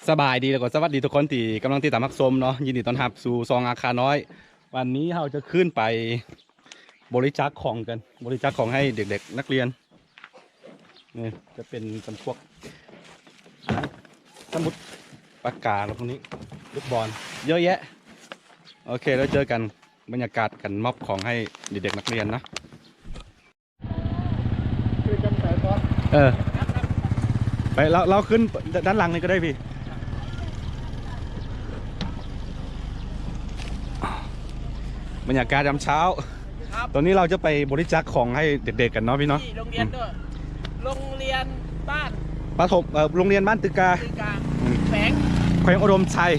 สบายดีแล้วก็สวัสดีทุกคนที่กำลังติดตามรับชมเนาะยินดีต้อนรับสู่ซองอาคาน้อยวันนี้เราจะขึ้นไปบริจาคของกันบริจาคของให้เด็กๆนักเรียนนี่จะเป็นจำพวกสมุดปากกาแล้วพวกนี้ลูกบอลเยอะแยะโอเคแล้วเจอกันบรรยากาศกันมอบของให้เด็กๆนักเรียนนะไปเราขึ้นด้านหลังนี่ก็ได้พี่บรรยากาศยามเช้าตอนนี้เราจะไปบริจาคของให้เด็กๆกันเนาะพี่เนาะโรงเรียนด้วยโรงเรียนบ้านประถมโรงเรียนบ้านตึกกาแฝงอุดมชัย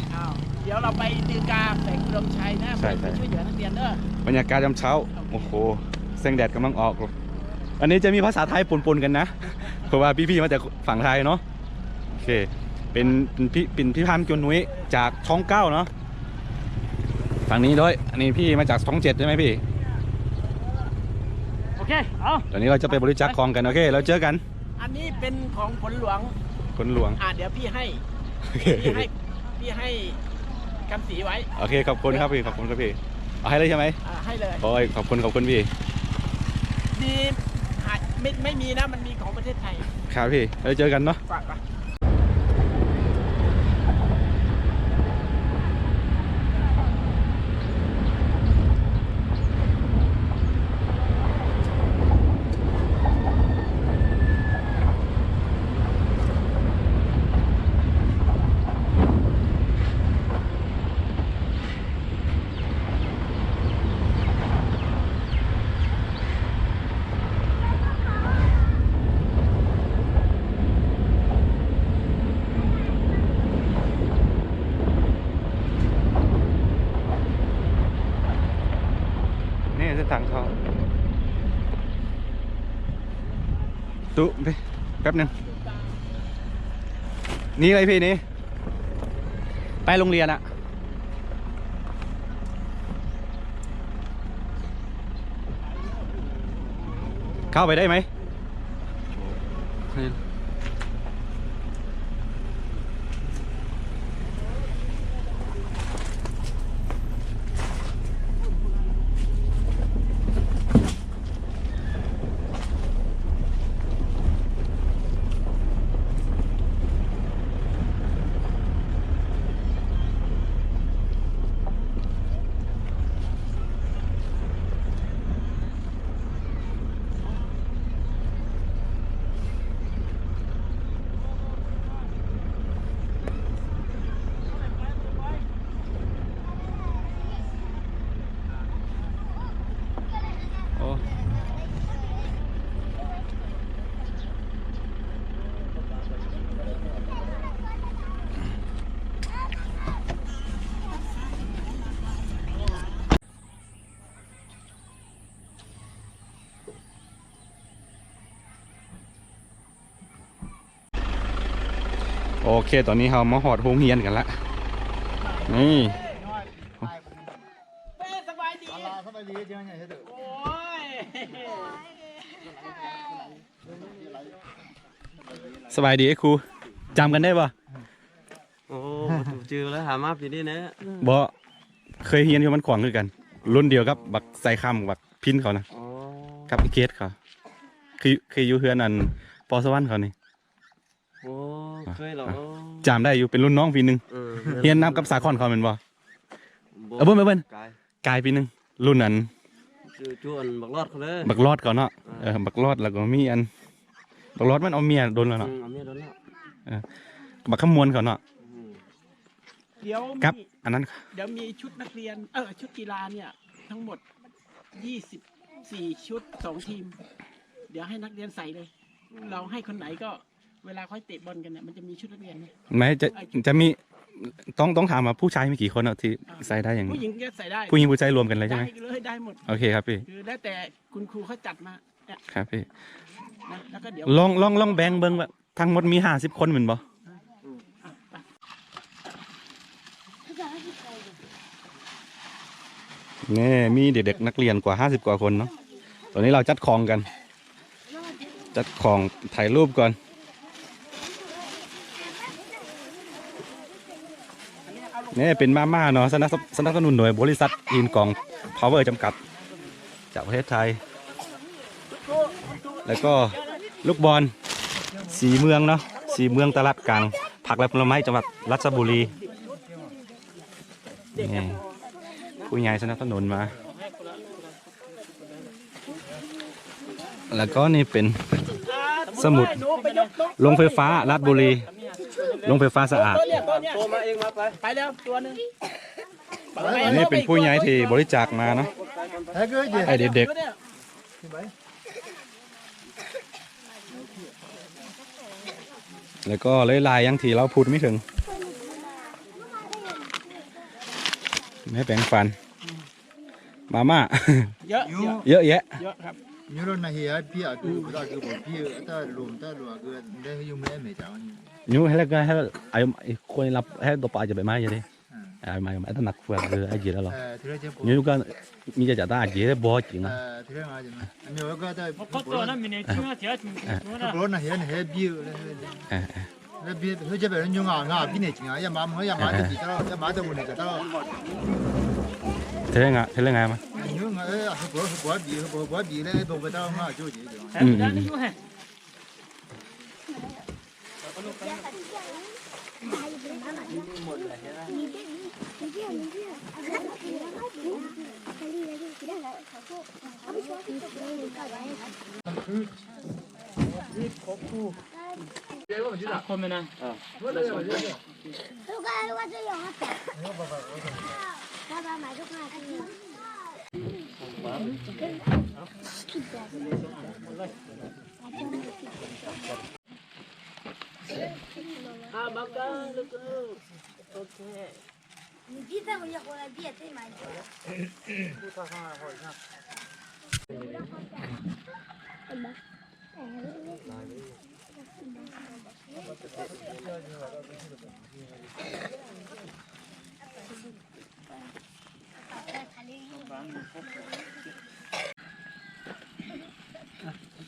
เดี๋ยวเราไปตึกกาแฝงอุดมชัยนะไปช่วยเหลือนักเรียนด้วยบรรยากาศยามเช้าโอ้โหแสงแดดกำลังออกอันนี้จะมีภาษาไทยปนๆกันนะเพราะว่าพี่ๆมาจากฝั่งไทยเนาะโอเคเป็นพี่พันธ์จวนนุ้ยจากช่อง9เนาะฝั่งนี้ด้วยอันนี้พี่มาจากช่อง7ใช่ไหมพี่โอเคเอาตอนนี้เราจะไปบริจาคของกันโอเคเราเจอกันอันนี้เป็นของผลหลวงเดี๋ยวพี่ให้กำสีไว้โอเคขอบคุณครับพี่ขอบคุณครับพี่เอาให้เลยใช่ไหมให้เลยโอ้ยขอบคุณพี่ดีไม่มีนะมันมีของประเทศไทยครับพี่เราเจอกันเนาะเส้นทางเขาตุ๊ไปแป๊บนึงนี่อะไรพี่นี่ไปโรงเรียนอะเข้าไปได้ไหมโอเคตอนนี้เรามาหอดโฮงเฮียนกันละนี่สบายดีโอ้ยสบายดีไอ้ครูจำกันได้ปะโอ้จือแล้วหามาปีนี้นะบ่เคยเฮียนอยู่มันขวางคือกันรุ่นเดียวกับบักใส่คำบักพินเขานะกับอีเกตเขาคืออยู่เฮือนอันปอสวรรค์เขานี่โอ้เคยหรอจำได้อยู่เป็นรุ่นน้องปีนึงเฮียนนับกับสาคอนเขาเป็นบ่เบิ้ลกายปีนึงรุ่นนั้นจวนบักรอดเขาเลยบักรอดเขาเนาะบักรอดแล้วก็มีอันบักรอดมันเอาเมียโดนแล้วเนาะเอาเมียโดนแล้วบักขมวนเขาเนาะเดี๋ยวครับอันนั้นเดี๋ยวมีชุดนักเรียนชุดกีฬาเนี่ยทั้งหมด24ชุด2ทีมเดี๋ยวให้นักเรียนใส่เลยเราให้คนไหนก็เวลาเขาเตะบอลกันเนี่ยมันจะมีชุดนักเรียนไม่จะมีต้องถามว่าผู้ชายมีกี่คนที่ใส่ได้อย่างนี้ผู้หญิงก็ใส่ได้ผู้หญิงผู้ชายรวมกันเลยใช่ไหมได้หมดโอเคครับพี่คือแล้วแต่คุณครูเขาจัดมาครับพี่นะแล้วก็เดี๋ยวลองแบ่งเบิ้งว่าทั้งหมดมี50 คนเหมือนบ่นี่มีเด็กๆนักเรียนกว่า50 กว่าคนเนาะตอนนี้เราจัดของกันจัดของถ่ายรูปก่อน นี่เป็นมาม่าเนาะสนับสนุนโดยบริษัทอินกองพาวเวอร์จำกัดจากประเทศไทย แล้วก็ลูกบอลสีเมืองเนาะสีเมืองตลาดกลางผักและผลไม้จังหวัดราชบุรีนี่ผู้ใหญ่สนับสนุนมา แล้วก็นี่เป็นสมุดโรงไฟฟ้าราชบุรีโรงไฟฟ้าสะอาด ตัวมาเองมาไป ไปแล้วตัวนึง อันนี้เป็นผู้ใหญ่ที่บริจาคมาเนาะให้เด็กๆแล้วก็ลายๆยังที่เราพูดไม่ถึงไม่แปรงฟันมาม่า เยอะ เยอะแยะ เยอะครับ 你说那些比啊，都不大给我比，但罗个，那个有没没讲呢？ ยูให้แล้วก็ให้ไอ้คนรับให้ตัวปลาจะไปไม้ยังไงไอ้ไม้ไอ้ถนัดเฟืองคือไอ้จีแล้วหรอ 这个结果， ยูก็มีจะจ่าไอ้จีได้บ่จริงนะ 这个俺就没有个在，不那些比，那比他这边人用比那精啊，也马就比到，也马到那个到， เท่ไงเท่ไงมา 用不比嘞，都不到就这个。 你比咱们要回来别太慢了。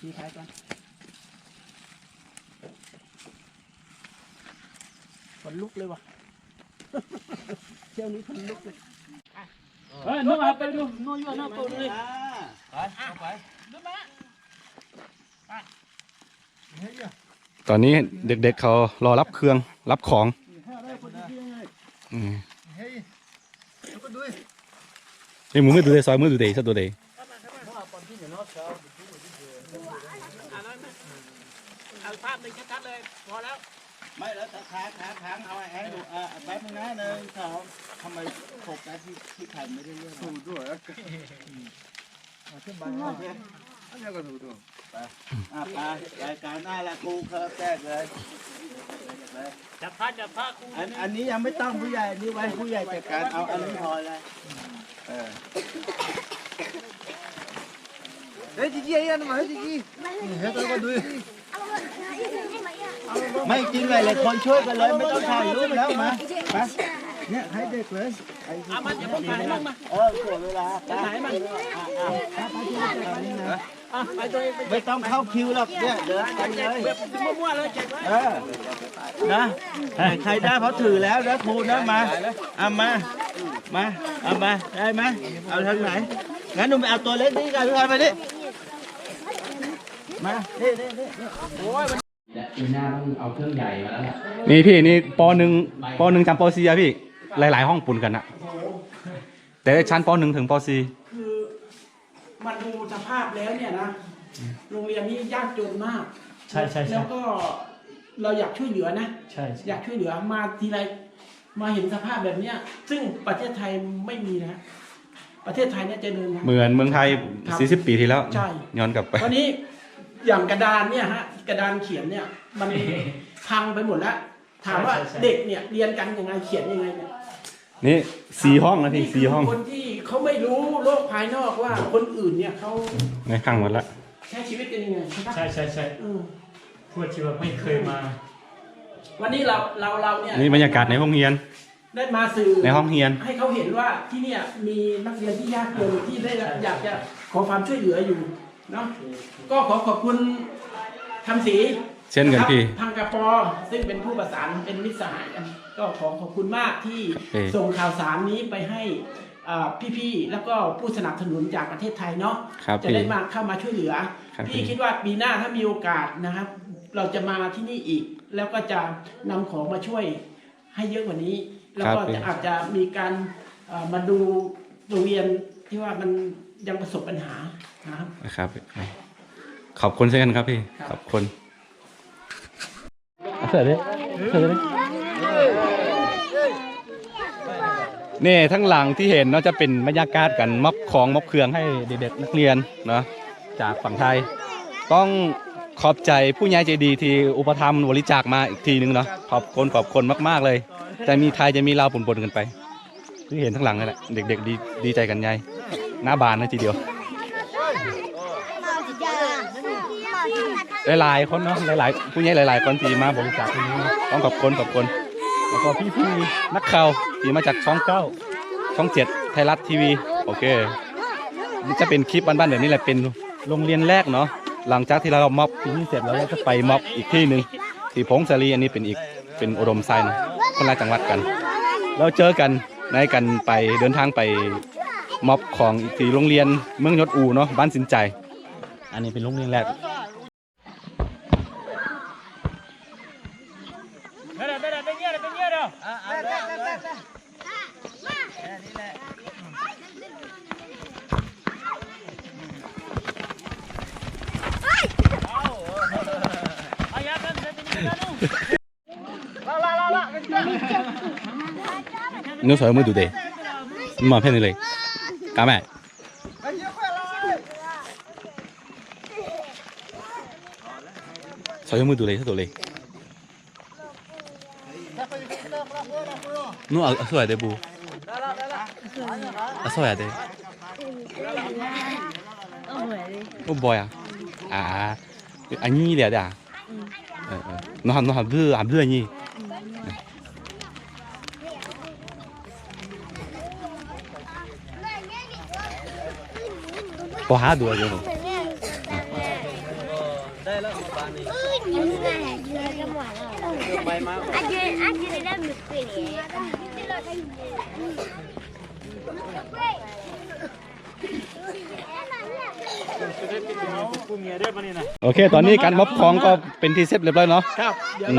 ทีท้ายก่อนขนลุกเลยว่ะ เที่ยวนี้ขนลุกเลยเฮ้ยนู้นมาไปดูนู้นอยู่หน้าปูเลยไปนู้นมา ตอนนี้เด็กๆเขารอรับเครื่องรับของนี่มือดูเดย์ซอยมือดูเดย์สักตัวเดย์ เอาภาพหนึ่งชัดๆเลยพอแล้ว ไม่แล้วแต่ค้างเอาไอ้ดูแป๊บนึงนะหนึ่งสองทำไมโฟกัสที่ไข่ไม่ได้เรื่องถูกด้วยไปรายการหน้าละกูเคอร์แทรกเลย จับผ้าคู่ อันนี้ยังไม่ต้องผู้ใหญ่นี่ไว้ผู้ใหญ่จัดการเอาอันนี้พอเลยเฮ้ยจีจี้ยันมาเฮ้ยจีจี้ไม่จริงเลยคนช่วยกันเลยไม่ต้องถ่ายรูปแล้วมาเนี่ยให้เด็กเลย เอามันอย่าเพิ่งถ่ายมั่งมา เสียเวลา ถ่ายมันไปตัวเองไป ไม่ต้องเข้าคิวหรอกเนี่ยเดินไปเลย มั่วๆเลยเก็บไว้ นะใครได้เขาถือแล้วนะครูนะมาเอามาเอามาได้ไหมเอาทางไหนงั้นหนูไปเอาตัวเล็กนี่กันทุกคนไปดิมานี่ นี่พี่นี่ป.1จำป.4อะพี่หลายๆห้องปุ่นกันอะแต่ชั้นป.1ถึงป.4 คือมันดูสภาพแล้วเนี่ยนะโรงเรียนนี้ยากจนมากใช่แล้วก็เราอยากช่วยเหลือนะอยากช่วยเหลือมาทีไรมาเห็นสภาพแบบเนี้ยซึ่งประเทศไทยไม่มีนะประเทศไทยเนี่ยเจริญนะ เหมือนเมืองไทย ครับ 40 ปีที่แล้ว ใช่ ย้อนกลับไป วันนี้อย่างกระดานเนี่ยฮะกระดานเขียนเนี่ยมันพังไปหมดแล้วถามว่าเด็กเนี่ยเรียนกันยังไงเขียนยังไงเนี่ย นี่4 ห้องนะพี่4 ห้อง คนที่เขาไม่รู้โลกภายนอกว่าคนอื่นเนี่ยเขา ในข้างหมดละ ใช้ชีวิตกันยังไงใช่ปะ ใช่พวกที่ว่าไม่เคยมา วันนี้เราเนี่ย นี่บรรยากาศในห้องเรียน ได้มาสื่อ ในห้องเรียน ให้เขาเห็นว่าที่เนี่ยมีนักเรียนที่ยากจนที่ได้อยากจะขอความช่วยเหลืออยู่เนาะก็ขอบคุณทำสี เช่นกันพี่ ทางกปอซึ่งเป็นผู้ประสานเป็นมิตรสหายกันก็ขอขอบคุณมากที่ โอเค ส่งข่าวสารนี้ไปให้พี่ๆแล้วก็ผู้สนับสนุนจากประเทศไทยเนาะ ครับ จะ พี่ ได้มาเข้ามาช่วยเหลือ ครับ พี่คิดว่าปีหน้าถ้ามีโอกาสนะครับ เราจะมาที่นี่อีก แล้วก็จะนำของมาช่วยให้เยอะกว่านี้ แล้วก็จะอาจจะมีการมาดูโรงเรียนที่ว่ามันยังประสบปัญหานะครับ นะครับ ขอบคุณเช่นกันครับพี่ ขอบคุณเสร็จเลยเสร็จเลยนี่ทั้งหลังที่เห็นเนาะจะเป็นบรรยากาศกันม็อบของม็อบเครื่องให้เด็กๆนักเรียนเนาะจากฝั่งไทย ต้องขอบใจผู้ใหญ่ใจดีที่อุปถัมภ์บริจาคมาอีกทีนึงเนาะขอบคุณมากๆเลยแต่มีไทยจะมีลาวปนๆกันไปที่เห็นทั้งหลังนั่นแหละเด็กๆดีใจกันใหญ่หน้าบานนะทีเดียวหลายๆคนเนาะหลายๆผู้ใหญ่หลายๆคนที่มาบริจาคที่นี้ต้องขอบคุณแล้วก็พี่ๆนักข่าวที่มาจากช่อง7ไทยรัฐทีวีโอเคนี่จะเป็นคลิปบ้านๆแบบนี้แหละเป็นโรงเรียนแรกเนาะหลังจากที่เราม็อบที่นี่เสร็จแล้วเราจะไปม็อบอีกที่หนึ่งที่พงศาลีอันนี้เป็นอุดมไซน์คนละจังหวัดกันเราเจอกันในกันไปเดินทางไปม็อบของอีกที่โรงเรียนเมืองยศอูเนาะบ้านสินใจอันนี้เป็นโรงเรียนแรกnó sợ mới đủ đề mà phê này lấy cá mẹ sợ mới đủ lấy sao đủ lấy nó ở sao đây bu ở sao đây ô boy à anh nhi đấy à nó hàm đưa nhi có há đùa rồi không? Đây là một bạn này.โอเคตอนนี้การม็อบของก็เป็นที่เสร็จเรียบร้อยเนาะ ครับ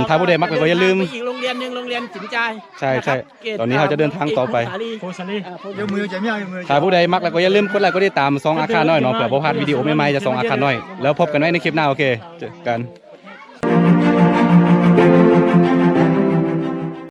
ถ้าผู้ใดมักก็อย่าลืม ไปอีกโรงเรียนหนึ่งโรงเรียนสินใจ ใช่ นะครับกรด ตอนนี้เราจะเดินทางต่อไป โพสต์นี่ 有没有见面？有没有？ ถ้าผู้ใดมักแล้วก็อย่าลืมกดไลค์กดติดตาม2อาคารน้อยเนาะเผื่อบ่พลาดวิดีโอใหม่ๆจะ2อาคารน้อยแล้วพบกันไว้ในคลิปหน้าโอเคเจอกัน